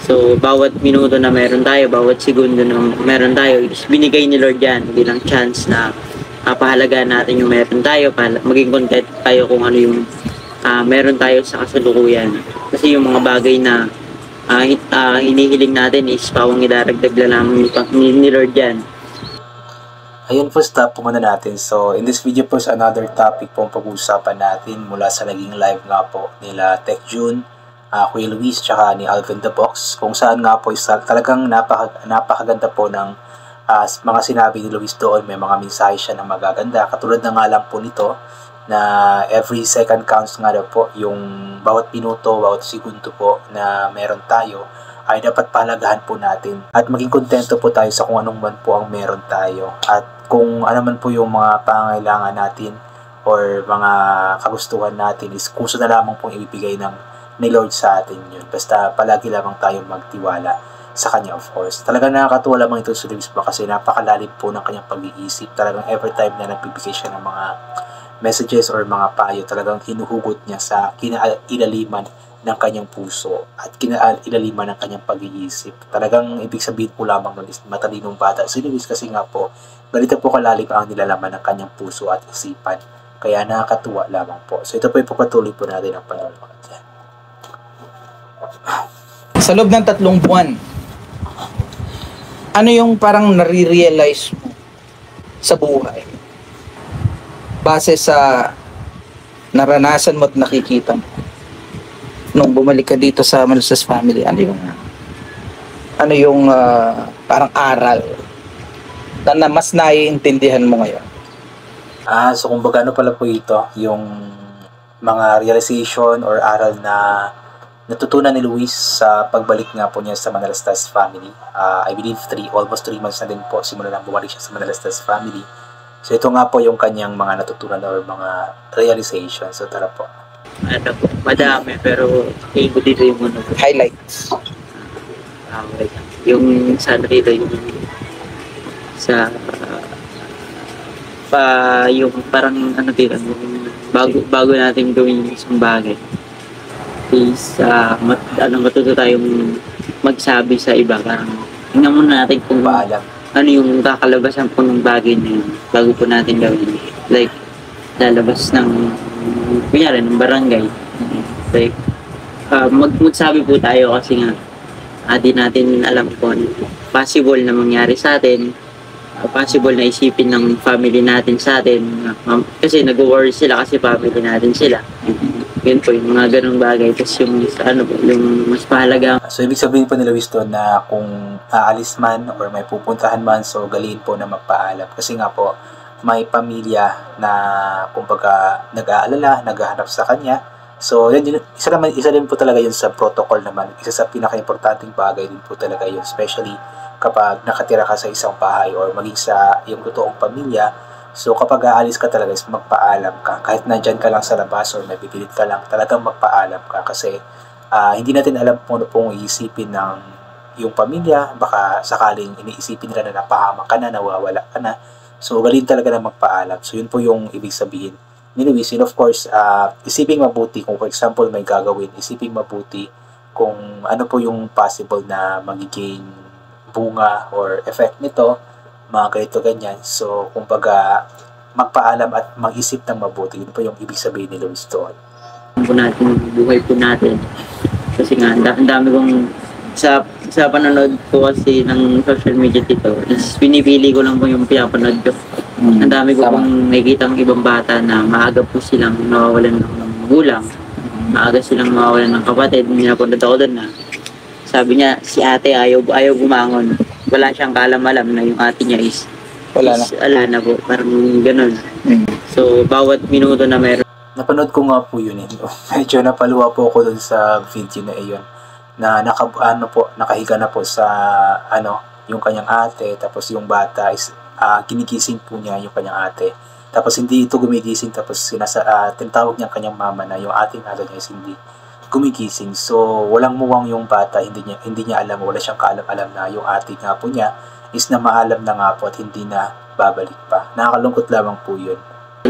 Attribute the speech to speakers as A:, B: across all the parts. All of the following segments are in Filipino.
A: So, bawat minuto na meron tayo, bawat segundo na meron tayo, is binigay ni Lord yan bilang chance na pahalagaan natin yung meron tayo, maging content tayo kung ano yung meron tayo sa kasalukuyan. Kasi yung mga bagay na hinihiling natin is pawang idaragdag na lamang ni Lord yan.
B: Ayun po, stop po muna natin. So, in this video po is another topic po ang pag-uusapan natin mula sa naging live nga po nila Tech June, Kuya Luis, tsaka ni Alvin the Box, kung saan nga po is talagang napakaganda po ng mga sinabi ni Luis doon. May mga mensahe siya na magaganda. Katulad na nga lang po nito, na every second counts nga daw po. Yung bawat minuto, bawat segundo po na meron tayo ay dapat pahalagahan po natin. At maging kontento po tayo sa kung anong man po ang meron tayo. At kung ano man po yung mga pangangailangan natin or mga kagustuhan natin is kuso na lamang pong ibibigay ni Lord sa atin yun. Basta palagi lamang tayong magtiwala sa Kanya, of course. Talagang nakakatuwa lamang ito sa Luis kasi napakalalim po ng kanyang pag-iisip. Talagang every time na nagbibigay siya ng mga messages or mga payo, talagang hinuhugot niya sa kinailaliman ng kanyang puso at kinailaliman ng kanyang pag-iisip. Talagang ibig sabihin po lamang nun is matalinong bata si Luis kasi nga po, ganito po kalalim ang nilalaman ng kanyang puso at isipan. Kaya nakakatuwa lamang po. So ito po yung pagpatuloy po natin ang panonood.
C: Sa loob ng 3 buwan, ano yung parang nare-realize mo sa buhay? Base sa naranasan mo at nakikita mo nung bumalik ka dito sa Malusas Family, ano yung parang aral na mas naiintindihan mo ngayon?
B: So kumbaga ano pala po ito, yung mga realization or aral na natutunan ni Luis sa pagbalik nga po niya sa Manalastas Family. I believe almost 3 months na din po simula nang bumalik siya sa Manalastas Family. So ito nga po yung kanyang mga natutunan or mga realization. So tara po.
A: Ano po, madami pero tingin dito yung
C: highlights.
A: Okay. Yung sa dito yung sa yung parang dito bago natin gawin yung isang bagay is matuto tayong magsabi sa iba. Parang tingnan muna natin kung ano yung kakalabasan po ng bagay na yun bago po natin gawin. Like, lalabas ng kunyari ng barangay. Like, magsabi po tayo kasi nga di natin alam kung possible na mangyari sa atin, possible na isipin ng family natin sa atin. Kasi nag-worry sila kasi family natin sila. Yun po, yung mga ganong bagay. Tapos yung yung mas mahalaga.
B: So, ibig sabihin po ni Luis doon na kung aalis man or may pupuntahan man, so galiin po na magpaalam. Kasi nga po, may pamilya na kumbaga nag-aalala, naghahanap sa kanya. So, isa din po talaga yun sa protocol naman. Isa sa pinaka-importanting bagay din po talaga yun. Especially kapag nakatira ka sa isang bahay or maging sa iyong totoong pamilya. So, kapag aalis ka talaga is magpaalam ka. Kahit nandyan ka lang sa labas or nabibilit ka lang, talagang magpaalam ka. Kasi hindi natin alam kung ano pong iisipin ng iyong pamilya. Baka sakaling iniisipin nila na napahamak ka na, nawawala ka na. So, galing talaga na magpaalam. So, yun po yung ibig sabihin ni Luis. And of course, isiping mabuti. Kung for example, may gagawin, isiping mabuti kung ano po yung possible na magiging bunga or effect nito, mga ganito ganyan. So, kumbaga, magpaalam at mag-isip ng mabuti. Yun po yung ibig sabihin ni Luis doon.
A: Buhay po natin. Kasi nga, ang dami kong sa panonood ko kasi ng social media dito, is pinipili ko lang po yung pinapanood ko. Ang dami ko pong nakikita ng ibang bata na maaga po silang nawawalan ng magulang. Maaga silang mawawalan ng kapatid. Minapunod ako doon na sabi niya, si ate ayaw bumangon. Wala siyang kaalam-alam na yung ate niya is wala na po. Parang ganun. So, bawat minuto na meron.
B: Napanood ko nga po yun. Medyo napaluwa po ako dun sa video na iyon. Na nakahiga na po sa yung kanyang ate. Tapos yung bata is kinigising po niya yung kanyang ate. Tapos hindi ito gumigising. Tapos tinatawag niya kanyang mama na yung ating ate niya is hindi gumigising. So, walang muwang yung bata, hindi niya alam, wala siyang kaalam-alam na yung ate nga po niya is na maalam na nga po at hindi na babalik pa. Nakakalungkot lamang po yun.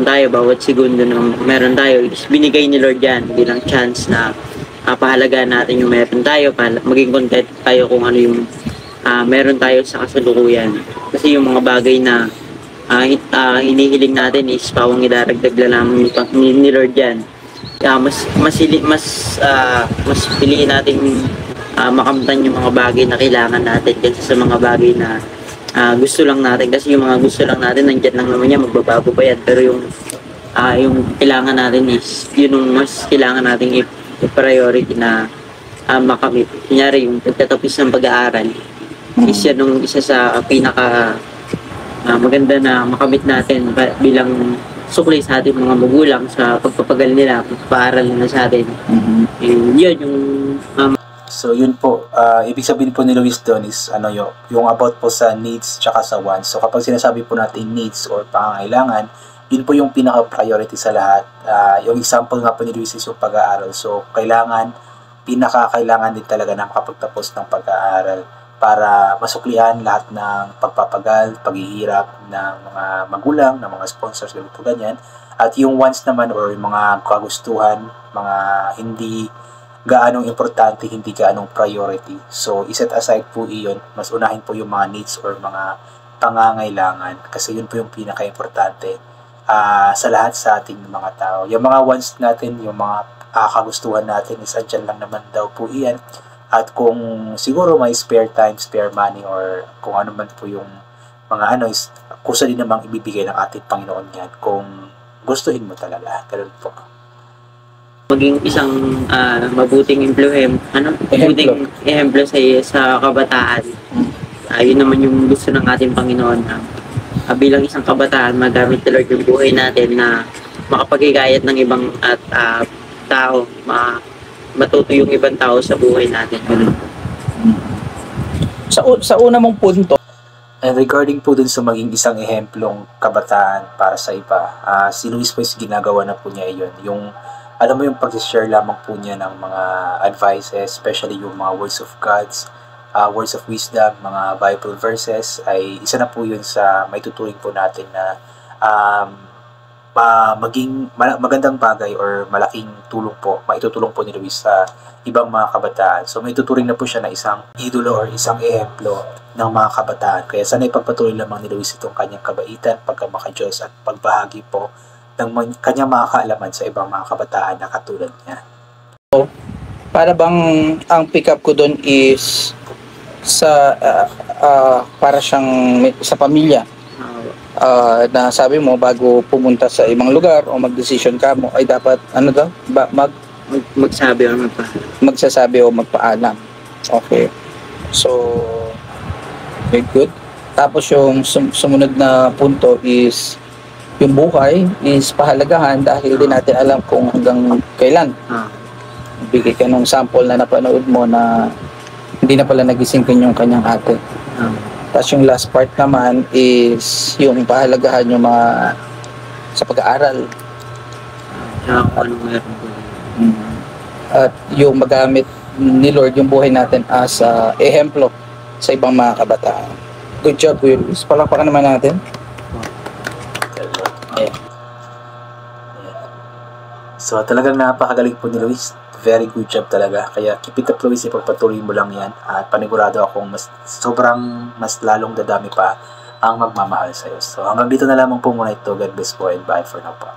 A: Bawat segundo na meron tayo, is binigay ni Lord yan bilang chance na pahalagaan natin yung meron tayo, maging content tayo kung ano yung meron tayo sa kasalukuyan. Kasi yung mga bagay na hinihiling natin is pawang idaragdag lang namin ni Lord yan. Mas piliin natin makamtan yung mga bagay na kailangan natin kaysa sa mga bagay na gusto lang natin. Kasi yung mga gusto lang natin, nandiyan lang naman yan, magbabago pa yan. Pero yung kailangan natin is yun yung mas kailangan nating i-priority na makamit. Kunyari, yung pagtatapos ng pag-aaral is yan yung isa sa pinaka maganda na makamit natin bilang sukli sa ating mga magulang sa pagpapagal nila, pagpapaaral nila sa atin. And yun yung
B: So yun po, ibig sabihin po ni Luis doon is yung about po sa needs tsaka sa wants. So kapag sinasabi po natin needs or pangangailangan, yun po yung pinaka-priority sa lahat. Yung example nga po ni Luis is yung pag-aaral. So pinaka-kailangan din talaga na makapagtapos ng pag-aaral para masuklihan lahat ng pagpapagal, paghihirap ng mga magulang, ng mga sponsors, ganito ganyan. At yung wants naman or yung mga kagustuhan, mga hindi gaanong importante, hindi gaanong priority. So, iset aside po iyon, mas unahin po yung mga needs or mga pangangailangan kasi yun po yung pinaka-importante sa lahat sa ating mga tao. Yung mga wants natin, yung mga kagustuhan natin is andyan lang naman daw po iyan. At kung siguro may spare time, spare money, or kung ano man po yung mga is kusa din namang ibibigay ng ating Panginoon yan kung gustuhin mo talaga. Ganun po.
A: Maging isang mabuting mabuting ehemplo sa kabataan. Yun naman yung gusto ng ating Panginoon na bilang isang kabataan, magamit talaga yung buhay natin na makapagigayat ng ibang tao, matuto yung ibang tao sa buhay natin.
C: Sa una mong punto,
B: and regarding po dun sa maging isang ehemplong kabataan para sa iba, si Luis po is ginagawa na po niya yun. Yung, alam mo yung pag-share lamang po niya ng mga advices, especially yung mga words of God's, words of wisdom, mga Bible verses, ay isa na po yun sa may tuturing po natin na maging magandang bagay or malaking tulong po, maitutulong po ni Luis sa ibang mga kabataan. So may tuturing na po siya na isang idolo or isang ehemplo ng mga kabataan. Kaya sana ipagpatuloy lamang ni Luis itong kanyang kabaitan, pagkamaka-Diyos at pagbahagi po ng kanyang mga kaalaman sa ibang mga kabataan na katulad niya.
C: para bang ang pick-up ko doon is para siyang sa pamilya. Na sabi mo bago pumunta sa ibang lugar o mag-decision ka mo ay dapat
A: magsabi o
C: magsasabi o magpaalam. Okay. So very good. Tapos yung sumunod na punto is yung buhay is pahalagahan dahil di natin alam kung hanggang kailan. Bigay ka nung sample na napanood mo na hindi na pala nagising yung kanyang ate. Tapos yung last part naman is yung pahalagahan yung mga sa pag-aaral. At yung magamit ni Lord yung buhay natin as ehemplo sa ibang mga kabataan. Good job, Kuya Luis. Palakpakan naman natin.
B: So talagang napakagaling po ni Luis. Very good job talaga. Kaya keep it up, Luis. Ipagpatuloy mo lang yan. At panigurado akong mas lalong dadami pa ang magmamahal sa'yo. So hanggang dito na lamang po muna ito. God bless po and bye for now po.